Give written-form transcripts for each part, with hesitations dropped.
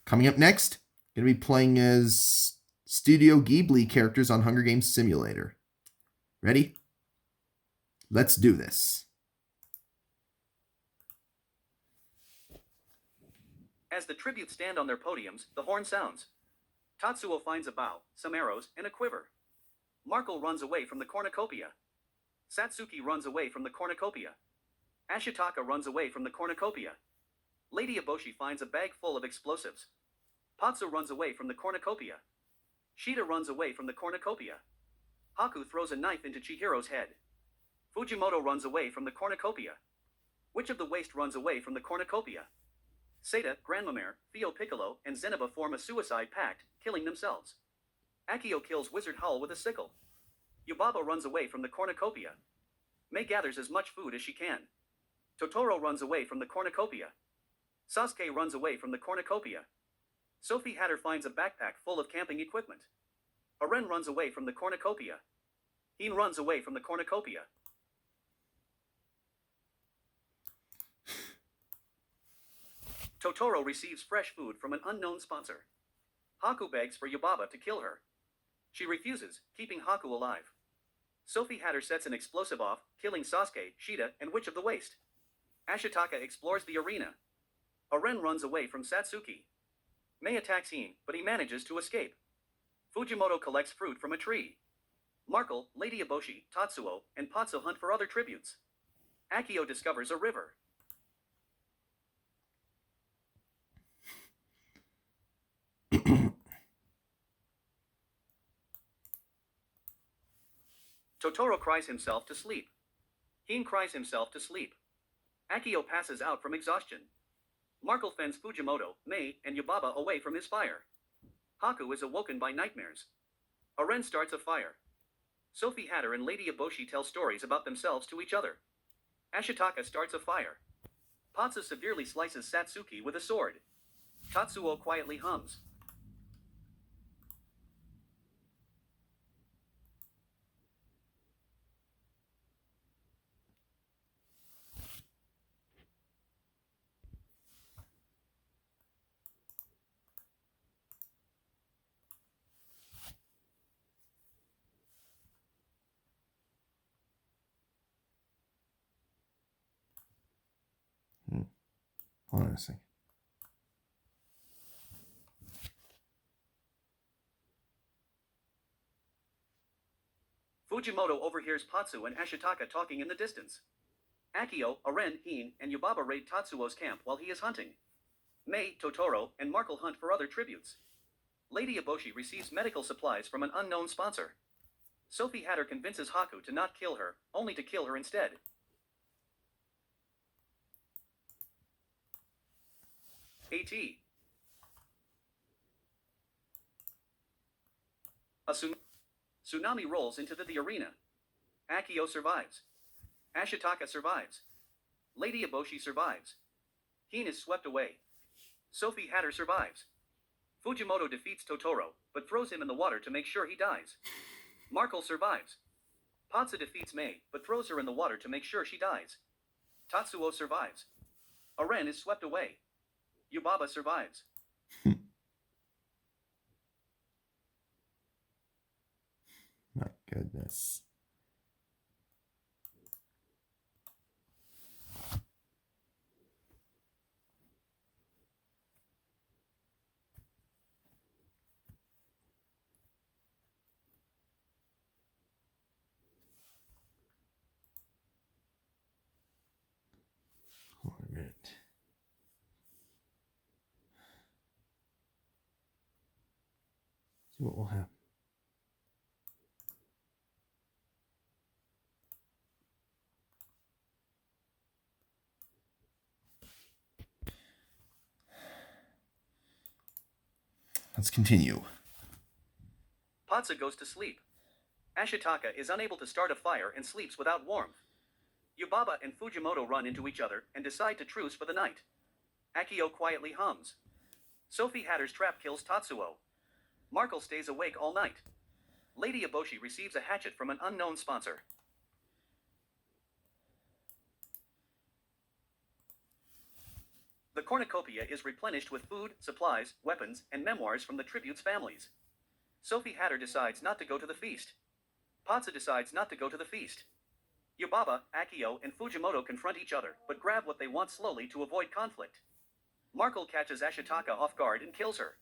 Coming up next, going to be playing as Studio Ghibli characters on Hunger Games Simulator. Ready? Let's do this. As the tributes stand on their podiums, the horn sounds. Tatsuo finds a bow, some arrows, and a quiver. Markle runs away from the cornucopia. Satsuki runs away from the cornucopia. Ashitaka runs away from the cornucopia. Lady Eboshi finds a bag full of explosives. Patsu runs away from the cornucopia. Shida runs away from the cornucopia. Haku throws a knife into Chihiro's head. Fujimoto runs away from the cornucopia. Witch of the Waste runs away from the cornucopia. Seda, Grandmamere, Theo Piccolo, and Zeniba form a suicide pact, killing themselves. Akio kills Wizard Hull with a sickle. Yubaba runs away from the cornucopia. Mei gathers as much food as she can. Totoro runs away from the cornucopia. Sasuke runs away from the cornucopia. Sophie Hatter finds a backpack full of camping equipment. Aren runs away from the cornucopia. Heen runs away from the cornucopia. Totoro receives fresh food from an unknown sponsor. Haku begs for Yubaba to kill her. She refuses, keeping Haku alive. Sophie Hatter sets an explosive off, killing Sasuke, Shida, and Witch of the Waste. Ashitaka explores the arena. Aren runs away from Satsuki. Mei attacks Heen, but he manages to escape. Fujimoto collects fruit from a tree. Markle, Lady Eboshi, Tatsuo, and Patsu hunt for other tributes. Akio discovers a river. Totoro cries himself to sleep. Heen cries himself to sleep. Akio passes out from exhaustion. Markle fends Fujimoto, Mei, and Yubaba away from his fire. Haku is awoken by nightmares. Aren starts a fire. Sophie Hatter and Lady Eboshi tell stories about themselves to each other. Ashitaka starts a fire. Patsu severely slices Satsuki with a sword. Tatsuo quietly hums. Hold on a second. Fujimoto overhears Patsu and Ashitaka talking in the distance. Akio, Aren, Heen, and Yubaba raid Tatsuo's camp while he is hunting. Mei, Totoro, and Markle hunt for other tributes. Lady Eboshi receives medical supplies from an unknown sponsor. Sophie Hatter convinces Haku to not kill her, only to kill her instead. A.T. A tsunami rolls into the arena. Akio survives. Ashitaka survives. Lady Eboshi survives. Heen is swept away. Sophie Hatter survives. Fujimoto defeats Totoro, but throws him in the water to make sure he dies. Markle survives. Patsu defeats Mei, but throws her in the water to make sure she dies. Tatsuo survives. Aren is swept away. Yubaba survives. My goodness. All right. See what will happen. Let's continue. Patsu goes to sleep. Ashitaka is unable to start a fire and sleeps without warmth. Yubaba and Fujimoto run into each other and decide to truce for the night. Akio quietly hums. Sophie Hatter's trap kills Tatsuo. Markle stays awake all night. Lady Eboshi receives a hatchet from an unknown sponsor. The cornucopia is replenished with food, supplies, weapons, and memoirs from the tribute's families. Sophie Hatter decides not to go to the feast. Patsu decides not to go to the feast. Yubaba, Akio, and Fujimoto confront each other, but grab what they want slowly to avoid conflict. Markle catches Ashitaka off guard and kills her.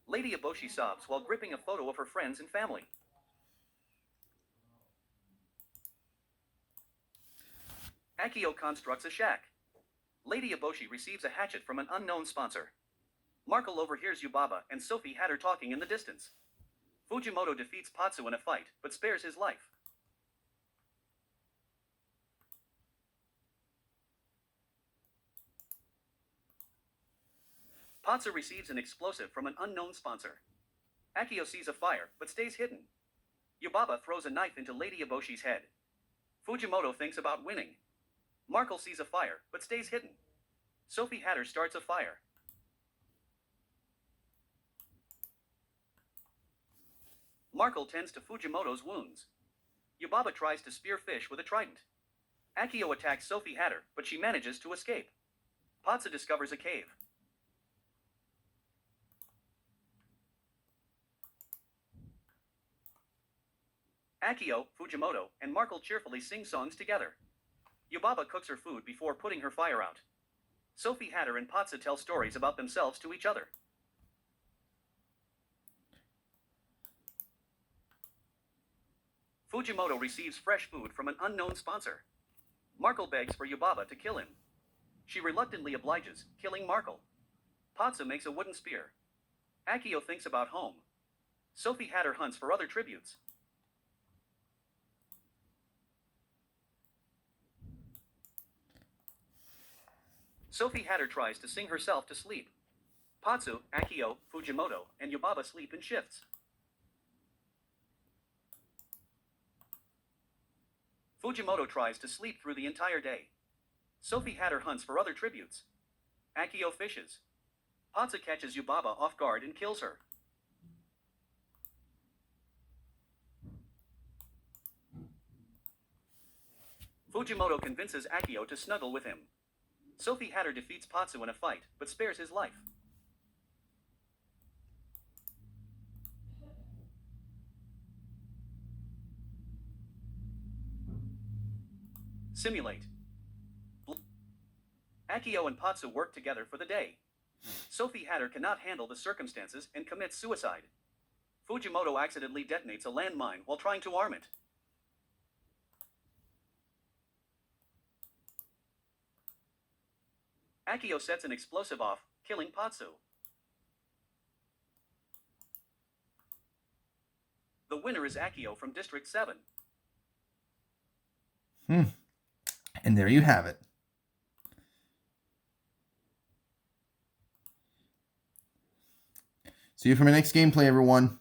Lady Eboshi sobs while gripping a photo of her friends and family. Akio constructs a shack. Lady Eboshi receives a hatchet from an unknown sponsor. Markle overhears Yubaba and Sophie Hatter talking in the distance. Fujimoto defeats Patsu in a fight, but spares his life. Patsu receives an explosive from an unknown sponsor. Akio sees a fire, but stays hidden. Yubaba throws a knife into Lady Eboshi's head. Fujimoto thinks about winning. Markle sees a fire, but stays hidden. Sophie Hatter starts a fire. Markle tends to Fujimoto's wounds. Yubaba tries to spear fish with a trident. Akio attacks Sophie Hatter, but she manages to escape. Patsu discovers a cave. Akio, Fujimoto, and Markle cheerfully sing songs together. Yubaba cooks her food before putting her fire out. Sophie Hatter and Patsu tell stories about themselves to each other. Fujimoto receives fresh food from an unknown sponsor. Markle begs for Yubaba to kill him. She reluctantly obliges, killing Markle. Patsu makes a wooden spear. Akio thinks about home. Sophie Hatter hunts for other tributes. Sophie Hatter tries to sing herself to sleep. Patsu, Akio, Fujimoto, and Yubaba sleep in shifts. Fujimoto tries to sleep through the entire day. Sophie Hatter hunts for other tributes. Akio fishes. Patsu catches Yubaba off guard and kills her. Fujimoto convinces Akio to snuggle with him. Sophie Hatter defeats Patsu in a fight, but spares his life. Simulate. Akio and Patsu work together for the day. Sophie Hatter cannot handle the circumstances and commits suicide. Fujimoto accidentally detonates a landmine while trying to arm it. Akio sets an explosive off, killing Patsu. The winner is Akio from District 7. And there you have it. See you for my next gameplay, everyone.